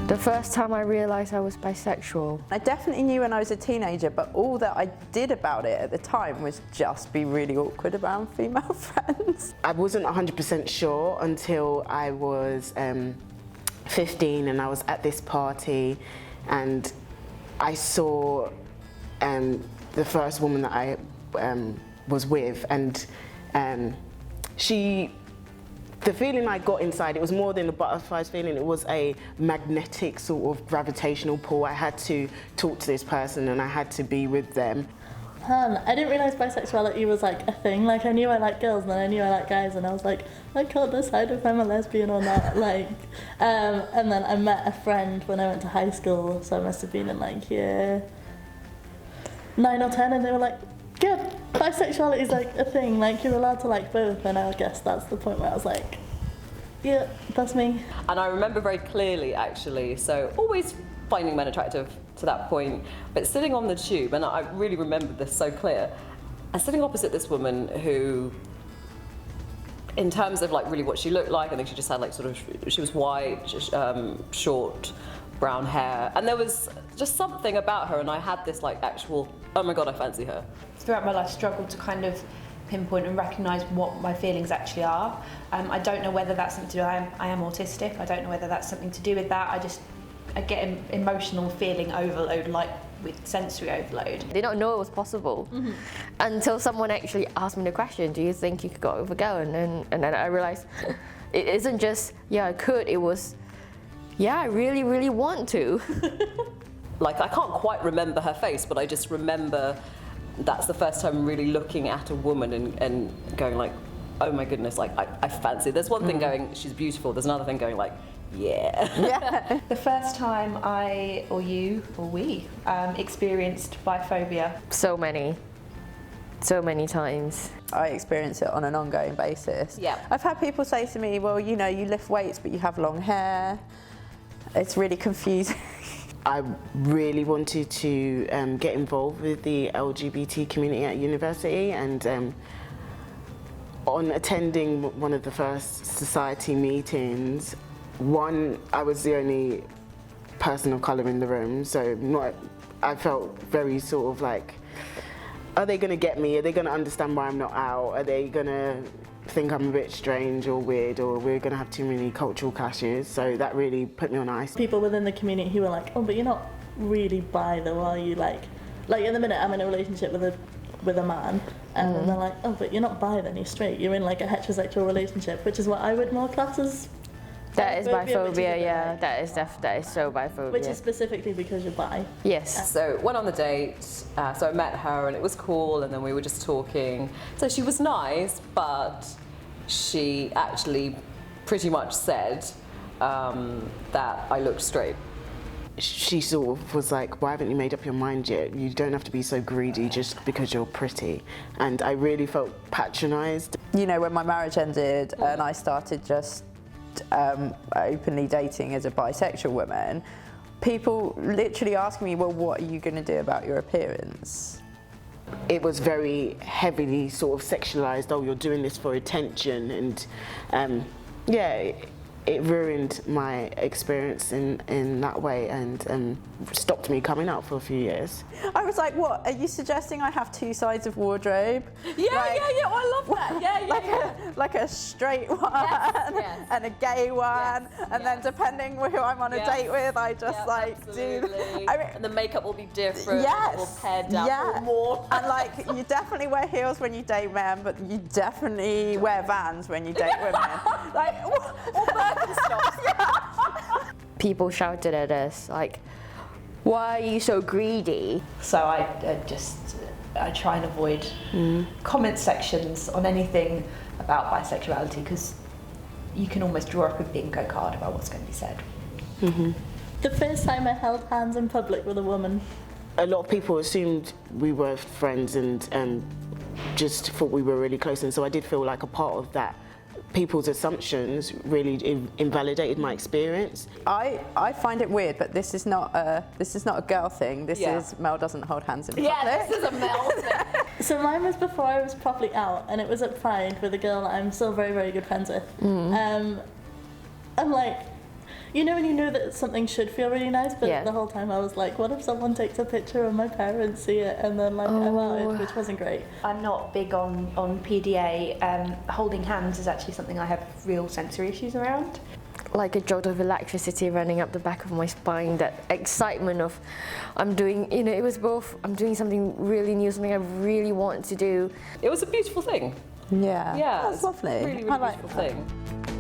The first time I realised I was bisexual. I definitely knew when I was a teenager, but all that I did about it at the time was just be really awkward around female friends. I wasn't 100% sure until I was 15 and I was at this party and I saw the first woman that I was with, and the feeling I got inside, it was more than a butterflies feeling, it was a magnetic sort of gravitational pull. I had to talk to this person and I had to be with them. I didn't realise bisexuality was like a thing. Like, I knew I liked girls and then I knew I liked guys, and I was like, I can't decide if I'm a lesbian or not. Like, and then I met a friend when I went to high school, so I must have been in like year 9 or 10, and they were like, yeah, bisexuality is like a thing, like you're allowed to like both, and I guess that's the point where I was like, yeah, that's me. And I remember very clearly, actually, so always finding men attractive to that point, but sitting on the tube, and I really remember this so clear, and sitting opposite this woman who, in terms of like really what she looked like, I think she just had like sort of, she was white, short, brown hair, and there was just something about her, and I had this like actual, oh my god, I fancy her. Throughout my life, struggled to kind of pinpoint and recognise what my feelings actually are. I don't know whether that's something to do, I am autistic, I don't know whether that's something to do with that. I get an emotional feeling overload, like with sensory overload. Did not know it was possible until someone actually asked me the question, do you think you could go with a girl? And then I realised it isn't just, yeah, I could, it was, yeah, I really, really want to. Like, I can't quite remember her face, but I just remember that's the first time really looking at a woman and going like, oh my goodness, like I fancy. There's one thing going, she's beautiful, there's another thing going like, yeah. The first time I, or you, or we, experienced biphobia. So many times. I experience it on an ongoing basis. Yeah. I've had people say to me, well, you know, you lift weights but you have long hair. It's really confusing. I really wanted to get involved with the LGBT community at university, and on attending one of the first society meetings, I was the only person of colour in the room, so I felt very sort of like, are they going to get me? Are they going to understand why I'm not out? Are they going to think I'm a bit strange or weird, or we're going to have too many cultural clashes? So that really put me on ice. People within the community who were like, oh, but you're not really bi though, are you? Like in the minute I'm in a relationship with a man, and then they're like, oh, but you're not bi then, you're straight. You're in like a heterosexual relationship, which is what I would more class as. That is biphobia, yeah. That is so biphobia. Which is specifically because you're bi. Yes. So went on the date, so I met her and it was cool, and then we were just talking. So she was nice, but she actually pretty much said that I looked straight. She sort of was like, why haven't you made up your mind yet? You don't have to be so greedy just because you're pretty. And I really felt patronised. You know, when my marriage ended and I started just openly dating as a bisexual woman, people literally asking me, well, what are you going to do about your appearance? It was very heavily sort of sexualised, oh, you're doing this for attention, and yeah, it ruined my experience in that way, and stopped me coming out for a few years. I was like, what, are you suggesting I have two sides of wardrobe? Yeah, like, yeah, I love that. Yeah. Like a straight one yes. and a gay one, and then depending who I'm on a date with, I just like absolutely. do. I mean, and the makeup will be different. Yes. Or pared down or more. And like, you definitely wear heels when you date men, but you definitely wear Vans when you date women. Like, People shouted at us like, why are you so greedy? So I try and avoid comment sections on anything about bisexuality, because you can almost draw up a bingo card about what's going to be said. The first time I held hands in public with a woman. A lot of people assumed we were friends and just thought we were really close, and so I did feel like a part of that. People's assumptions really invalidated my experience. I find it weird, but this is not a girl thing. This is Mel doesn't hold hands in public. Yeah, this is a Mel thing. So mine was before I was properly out, and it was at Pride with a girl that I'm still very, very good friends with. I'm like, you know when you know that something should feel really nice, but Yeah. the whole time I was like, what if someone takes a picture and my parents see it and then like I'm outed, which wasn't great. I'm not big on PDA. Holding hands is actually something I have real sensory issues around. Like a jolt of electricity running up the back of my spine, that excitement of I'm doing, you know, it was both I'm doing something really new, something I really want to do. It was a beautiful thing. Yeah, Yeah, that's it's lovely. a really, really I like beautiful that. thing.